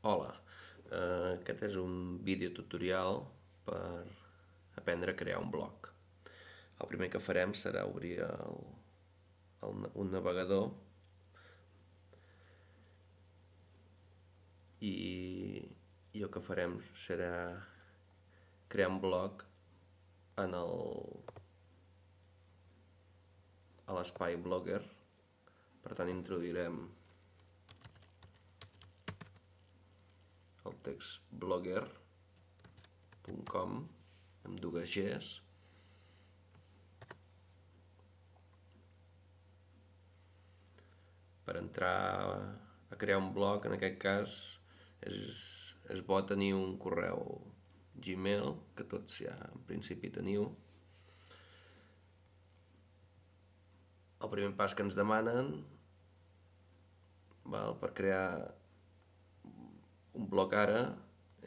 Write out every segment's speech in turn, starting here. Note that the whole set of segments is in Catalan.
Hola, aquest és un vídeo tutorial per aprendre a crear un blog. El primer que farem serà obrir un navegador i el que farem serà crear un blog a l'espai Blogger. Per tant, introduirem el text blogger.com amb dues Gs. Per entrar a crear un blog, en aquest cas, és bo tenir un correu Gmail, que tots ja en principi teniu. El primer pas que ens demanen per crear un blog ara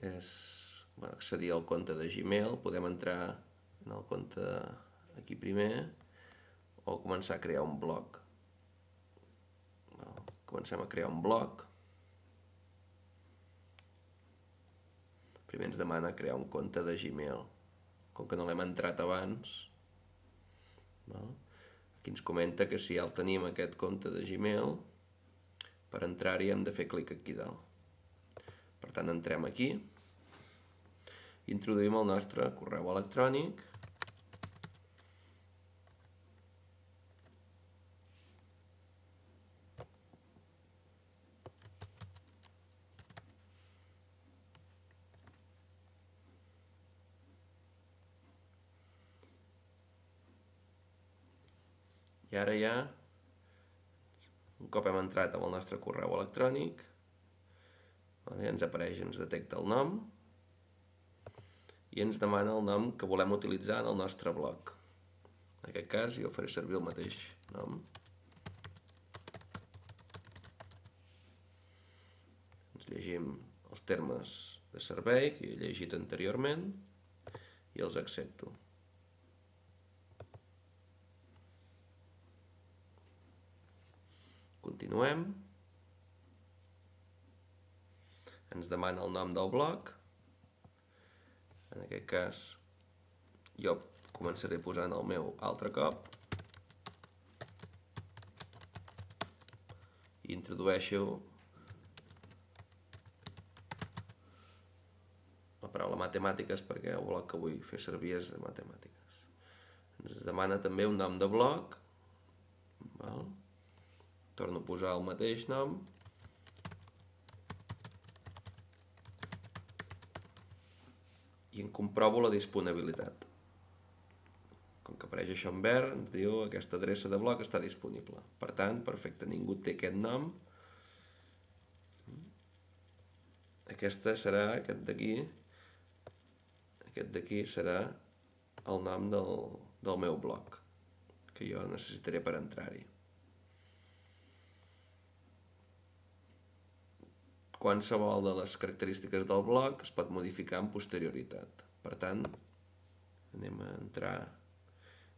és accedir al compte de Gmail. Podem entrar en el compte aquí primer o començar a crear un blog. Comencem a crear un blog. Primer ens demana crear un compte de Gmail. Com que no l'hem entrat abans, aquí ens comenta que si ja el tenim aquest compte de Gmail, per entrar-hi hem de fer clic aquí dalt. Per tant, entrem aquí, introduïm el nostre correu electrònic, i ara ja, un cop hem entrat amb el nostre correu electrònic, ens apareix, ens detecta el nom i ens demana el nom que volem utilitzar en el nostre blog. En aquest cas jo faré servir el mateix nom. Ens llegim els termes de servei que he llegit anteriorment i els accepto. Continuem. Ens demana el nom del blog. En aquest cas, jo començaré posant el meu altre cop i introdueixo la paraula matemàtiques perquè el blog que vull fer servir és de matemàtiques. Ens demana també un nom de blog. Torno a posar el mateix nom. I en comprovo la disponibilitat. Com que apareix això en verd, ens diu aquesta adreça de blog està disponible. Per tant, perfecte, ningú té aquest nom. Aquest d'aquí serà el nom del meu blog, que jo necessitaré per entrar-hi. Qualsevol de les característiques del blog es pot modificar amb posterioritat. Per tant, anem a entrar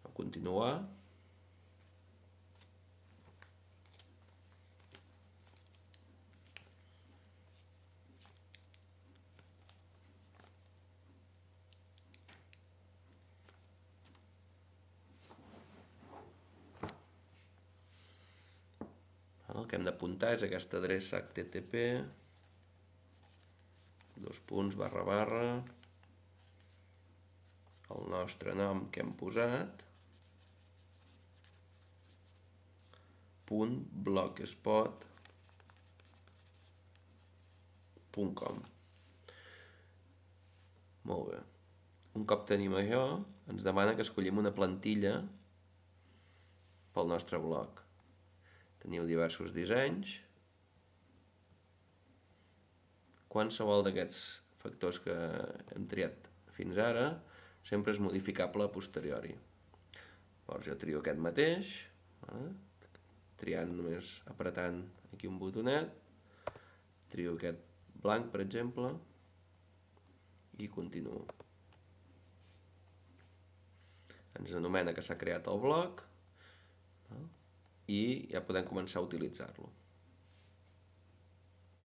a continuar. El que hem d'apuntar és aquesta adreça http el nostre nom que hem posat .blogspot.com. Molt bé. Un cop tenim això, ens demana que escollim una plantilla pel nostre blog. Teniu diversos dissenys. Qualsevol d'aquests factors que hem triat fins ara sempre és modificable a posteriori. Llavors jo trio aquest mateix, triant només apretant aquí un botonet, trio aquest blanc, per exemple, i continuo. Ens anomena que s'ha creat el blog i ja podem començar a utilitzar-lo.